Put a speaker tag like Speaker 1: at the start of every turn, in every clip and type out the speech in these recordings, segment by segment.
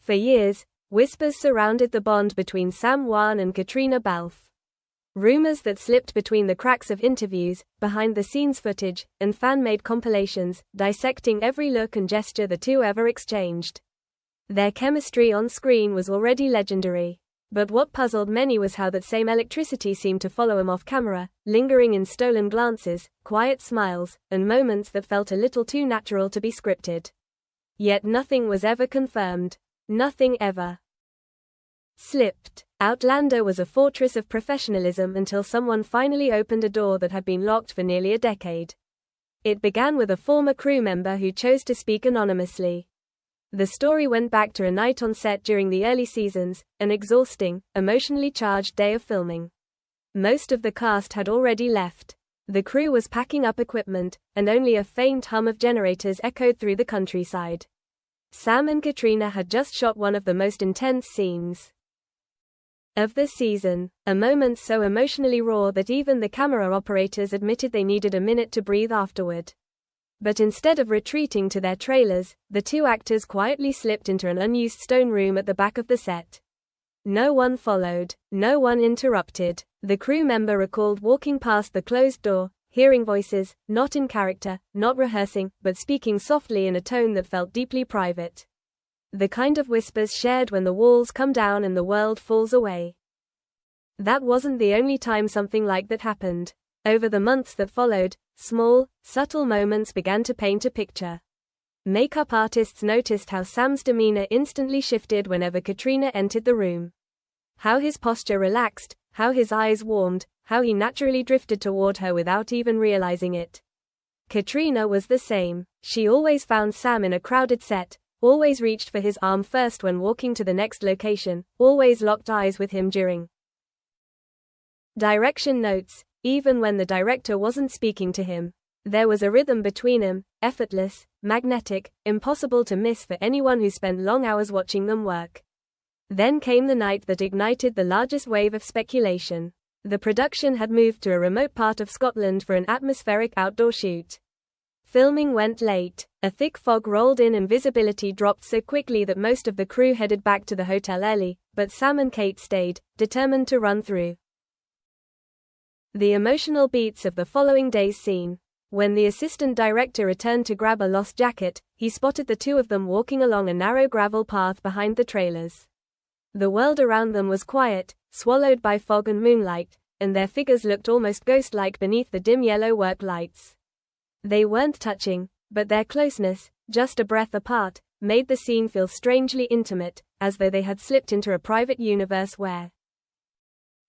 Speaker 1: For years, whispers surrounded the bond between Heughan and Caitríona Balfe. Rumors that slipped between the cracks of interviews, behind-the-scenes footage, and fan-made compilations, dissecting every look and gesture the two ever exchanged. Their chemistry on screen was already legendary. But what puzzled many was how that same electricity seemed to follow him off camera, lingering in stolen glances, quiet smiles, and moments that felt a little too natural to be scripted. Yet nothing was ever confirmed. Nothing ever slipped. Outlander was a fortress of professionalism until someone finally opened a door that had been locked for nearly a decade. It began with a former crew member who chose to speak anonymously. The story went back to a night on set during the early seasons, an exhausting, emotionally charged day of filming. Most of the cast had already left. The crew was packing up equipment, and only a faint hum of generators echoed through the countryside. Sam and Caitríona had just shot one of the most intense scenes of the season, a moment so emotionally raw that even the camera operators admitted they needed a minute to breathe afterward. But instead of retreating to their trailers, the two actors quietly slipped into an unused stone room at the back of the set. No one followed, no one interrupted. The crew member recalled walking past the closed door, hearing voices, not in character, not rehearsing, but speaking softly in a tone that felt deeply private. The kind of whispers shared when the walls come down and the world falls away. That wasn't the only time something like that happened. Over the months that followed, small, subtle moments began to paint a picture. Makeup artists noticed how Sam's demeanor instantly shifted whenever Caitríona entered the room. How his posture relaxed, how his eyes warmed, how he naturally drifted toward her without even realizing it. Caitríona was the same. She always found Sam in a crowded set, always reached for his arm first when walking to the next location, always locked eyes with him during direction notes, even when the director wasn't speaking to him. There was a rhythm between them, effortless, magnetic, impossible to miss for anyone who spent long hours watching them work. Then came the night that ignited the largest wave of speculation. The production had moved to a remote part of Scotland for an atmospheric outdoor shoot. Filming went late. A thick fog rolled in and visibility dropped so quickly that most of the crew headed back to the hotel early, but Sam and Kate stayed, determined to run through the emotional beats of the following day's scene. When the assistant director returned to grab a lost jacket, he spotted the two of them walking along a narrow gravel path behind the trailers. The world around them was quiet, swallowed by fog and moonlight, and their figures looked almost ghost-like beneath the dim yellow work lights. They weren't touching, but their closeness, just a breath apart, made the scene feel strangely intimate, as though they had slipped into a private universe where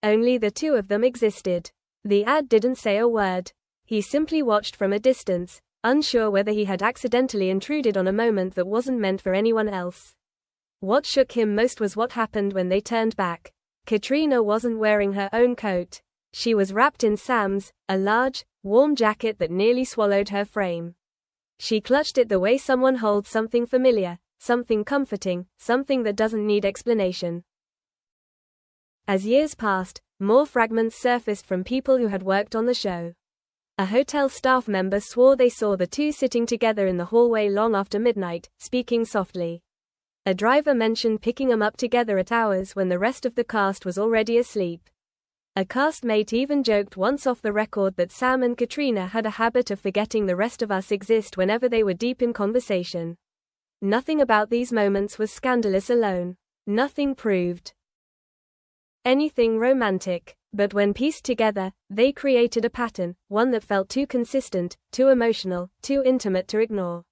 Speaker 1: only the two of them existed. The ad didn't say a word. He simply watched from a distance, unsure whether he had accidentally intruded on a moment that wasn't meant for anyone else. What shook him most was what happened when they turned back. Caitríona wasn't wearing her own coat. She was wrapped in Sam's, a large, warm jacket that nearly swallowed her frame. She clutched it the way someone holds something familiar, something comforting, something that doesn't need explanation. As years passed, more fragments surfaced from people who had worked on the show. A hotel staff member swore they saw the two sitting together in the hallway long after midnight, speaking softly. A driver mentioned picking them up together at hours when the rest of the cast was already asleep. A castmate even joked once off the record that Sam and Caitríona had a habit of forgetting the rest of us exist whenever they were deep in conversation. Nothing about these moments was scandalous alone. Nothing proved anything romantic. But when pieced together, they created a pattern, one that felt too consistent, too emotional, too intimate to ignore.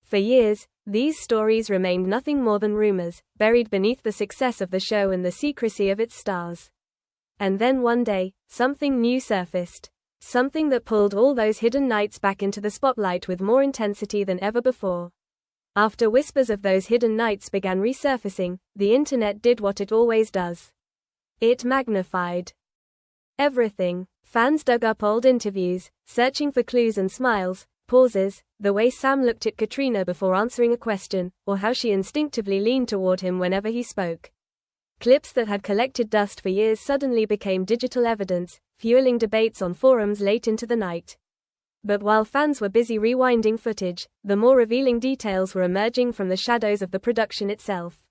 Speaker 1: For years, these stories remained nothing more than rumors, buried beneath the success of the show and the secrecy of its stars. And then one day, something new surfaced. Something that pulled all those hidden nights back into the spotlight with more intensity than ever before. After whispers of those hidden nights began resurfacing, the internet did what it always does. It magnified everything. Fans dug up old interviews, searching for clues and smiles, pauses, the way Sam looked at Caitríona before answering a question, or how she instinctively leaned toward him whenever he spoke. Clips that had collected dust for years suddenly became digital evidence, fueling debates on forums late into the night. But while fans were busy rewinding footage, the more revealing details were emerging from the shadows of the production itself.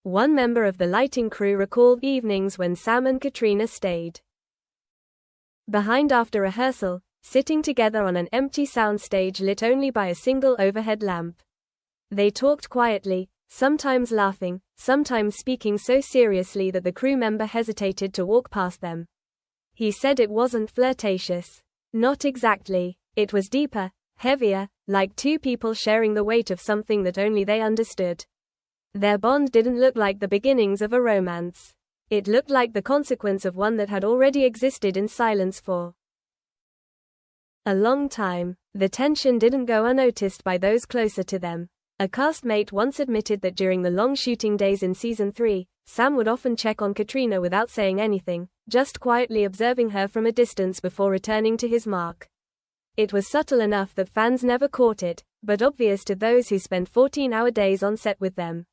Speaker 1: One member of the lighting crew recalled evenings when Sam and Caitríona stayed behind after rehearsal, sitting together on an empty soundstage lit only by a single overhead lamp. They talked quietly, sometimes laughing, sometimes speaking so seriously that the crew member hesitated to walk past them. He said it wasn't flirtatious. Not exactly. It was deeper, heavier, like two people sharing the weight of something that only they understood. Their bond didn't look like the beginnings of a romance. It looked like the consequence of one that had already existed in silence for a long time. The tension didn't go unnoticed by those closer to them. A castmate once admitted that during the long shooting days in season 3, Sam would often check on Caitríona without saying anything, just quietly observing her from a distance before returning to his mark. It was subtle enough that fans never caught it, but obvious to those who spent 14-hour days on set with them.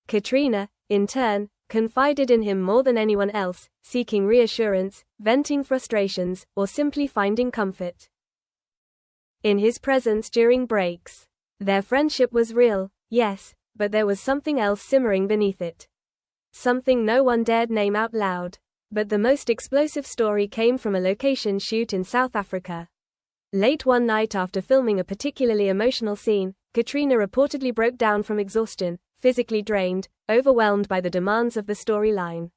Speaker 1: Caitríona, in turn, confided in him more than anyone else, seeking reassurance, venting frustrations, or simply finding comfort in his presence during breaks. Their friendship was real, yes, but there was something else simmering beneath it. Something no one dared name out loud. But the most explosive story came from a location shoot in South Africa. Late one night after filming a particularly emotional scene, Caitríona reportedly broke down from exhaustion, physically drained, overwhelmed by the demands of the storyline.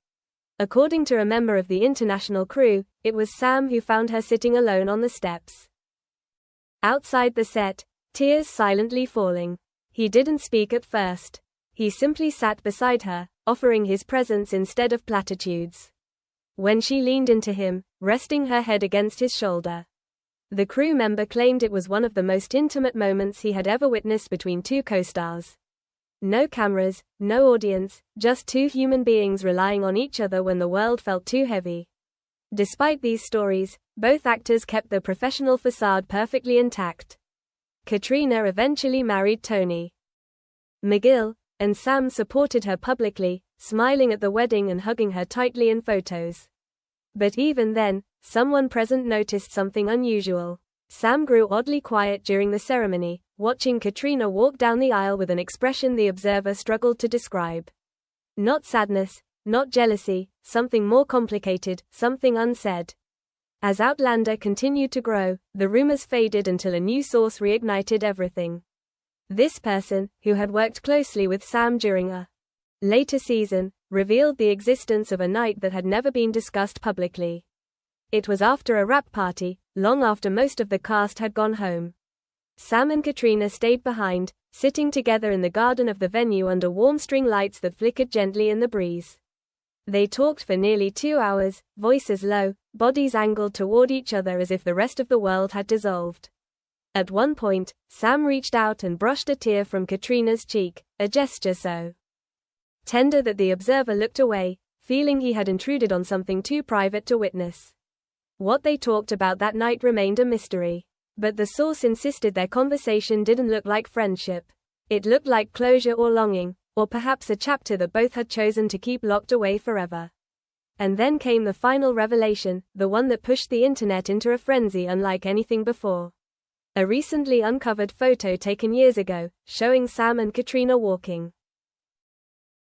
Speaker 1: According to a member of the international crew, it was Sam who found her sitting alone on the steps outside the set, tears silently falling. He didn't speak at first. He simply sat beside her, offering his presence instead of platitudes. When she leaned into him, resting her head against his shoulder, the crew member claimed it was one of the most intimate moments he had ever witnessed between two co-stars. No cameras, no audience, just two human beings relying on each other when the world felt too heavy. Despite these stories, both actors kept their professional facade perfectly intact. Caitríona eventually married Tony McGill, and Sam supported her publicly, smiling at the wedding and hugging her tightly in photos. But even then, someone present noticed something unusual. Sam grew oddly quiet during the ceremony, watching Caitríona walk down the aisle with an expression the observer struggled to describe. Not sadness, not jealousy, something more complicated, something unsaid. As Outlander continued to grow, the rumors faded until a new source reignited everything. This person, who had worked closely with Sam during a later season, revealed the existence of a night that had never been discussed publicly. It was after a wrap party, long after most of the cast had gone home. Sam and Caitríona stayed behind, sitting together in the garden of the venue under warm string lights that flickered gently in the breeze. They talked for nearly 2 hours, voices low, bodies angled toward each other as if the rest of the world had dissolved. At one point, Sam reached out and brushed a tear from Caitríona's cheek, a gesture so tender that the observer looked away, feeling he had intruded on something too private to witness. What they talked about that night remained a mystery. But the source insisted their conversation didn't look like friendship. It looked like closure or longing, or perhaps a chapter that both had chosen to keep locked away forever. And then came the final revelation, the one that pushed the internet into a frenzy unlike anything before. A recently uncovered photo taken years ago, showing Sam and Caitríona walking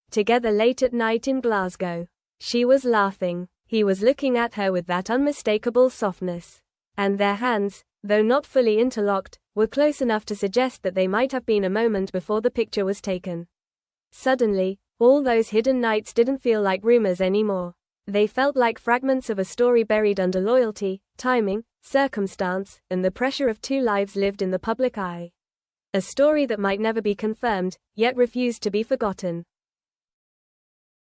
Speaker 1: together late at night in Glasgow. She was laughing. He was looking at her with that unmistakable softness. And their hands, though not fully interlocked, were close enough to suggest that they might have been a moment before the picture was taken. Suddenly, all those hidden nights didn't feel like rumors anymore. They felt like fragments of a story buried under loyalty, timing, circumstance, and the pressure of two lives lived in the public eye. A story that might never be confirmed, yet refused to be forgotten.